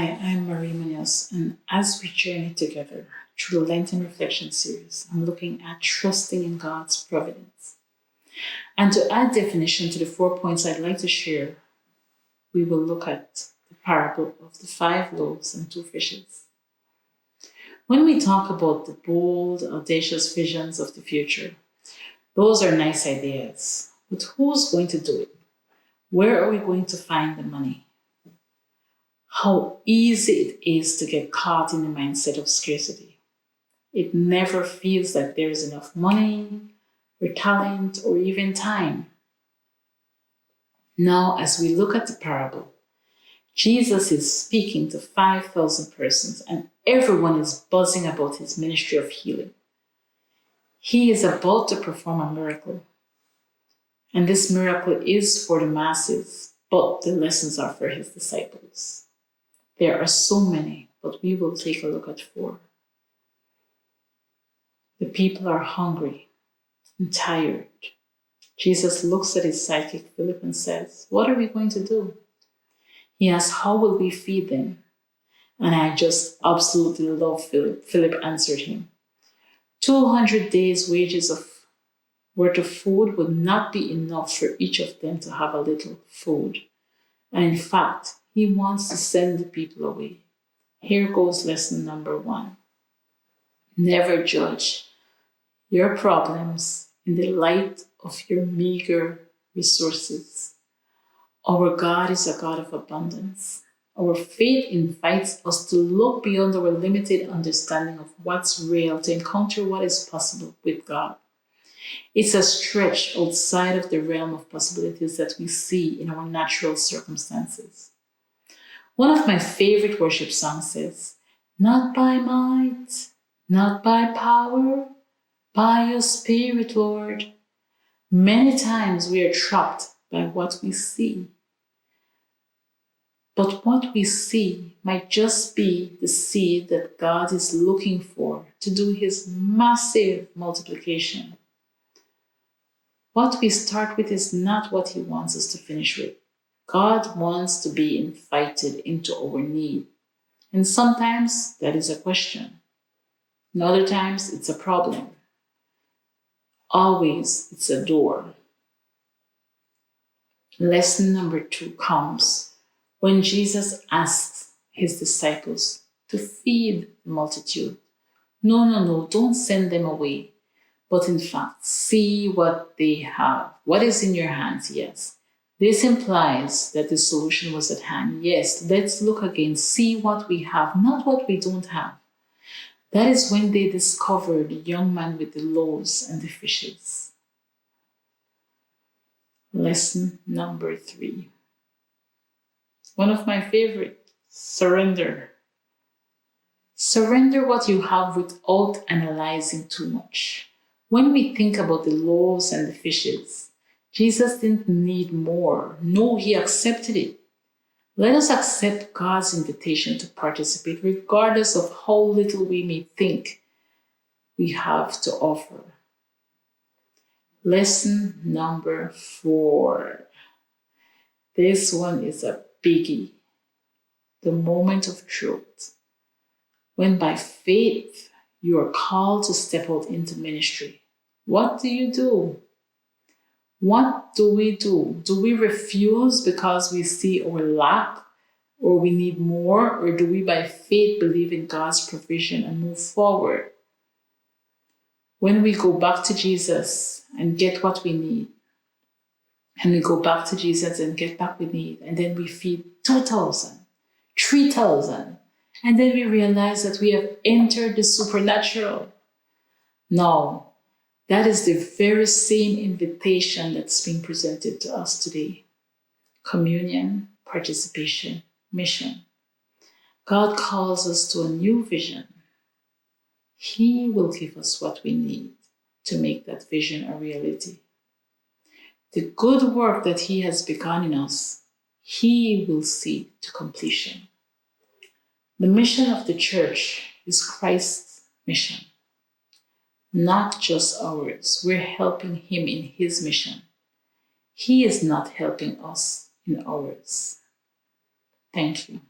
Hi, I'm Muñoz, and as we journey together through the Lenten Reflection series, I'm looking at trusting in God's providence. And to add definition to the 4 points I'd like to share, we will look at the parable of the 5 loaves and 2 fishes. When we talk about the bold, audacious visions of the future, those are nice ideas. But who's going to do it? Where are we going to find the money? How easy it is to get caught in the mindset of scarcity. It never feels like there is enough money, or talent, or even time. Now, as we look at the parable, Jesus is speaking to 5,000 persons, and everyone is buzzing about his ministry of healing. He is about to perform a miracle. And this miracle is for the masses, but the lessons are for his disciples. There are so many, but we will take a look at 4. The people are hungry and tired. Jesus looks at his sidekick Philip and says, "What are we going to do?" He asks, "How will we feed them?" And I just absolutely love Philip. Philip answered him, 200 days' wages worth of food would not be enough for each of them to have a little food. And in fact, he wants to send the people away. Here goes lesson number 1. Never judge your problems in the light of your meager resources. Our God is a God of abundance. Our faith invites us to look beyond our limited understanding of what's real to encounter what is possible with God. It's a stretch outside of the realm of possibilities that we see in our natural circumstances. One of my favorite worship songs says, "Not by might, not by power, by your Spirit, Lord." Many times we are trapped by what we see. But what we see might just be the seed that God is looking for to do his massive multiplication. What we start with is not what he wants us to finish with. God wants to be invited into our need. And sometimes that is a question. And other times it's a problem. Always it's a door. Lesson number 2 comes when Jesus asks his disciples to feed the multitude. No, don't send them away. But in fact, see what they have. What is in your hands? Yes. This implies that the solution was at hand. Yes, let's look again, see what we have, not what we don't have. That is when they discovered the young man with the loaves and the fishes. Lesson number 3. One of my favorite, surrender. Surrender what you have without analyzing too much. When we think about the loaves and the fishes, Jesus didn't need more. No, he accepted it. Let us accept God's invitation to participate, regardless of how little we may think we have to offer. Lesson number 4. This one is a biggie. The moment of truth. When by faith you are called to step out into ministry, what do? What do we do? Do we refuse because we see our lack or we need more? Or do we by faith believe in God's provision and move forward? When we go back to Jesus and get what we need, and we go back to Jesus and get back what we need, and then we feed 2,000, 3,000, and then we realize that we have entered the supernatural. Now, that is the very same invitation that's being presented to us today. Communion, participation, mission. God calls us to a new vision. He will give us what we need to make that vision a reality. The good work that he has begun in us, he will see to completion. The mission of the church is Christ's mission. Not just ours. We're helping him in his mission. He is not helping us in ours. Thank you.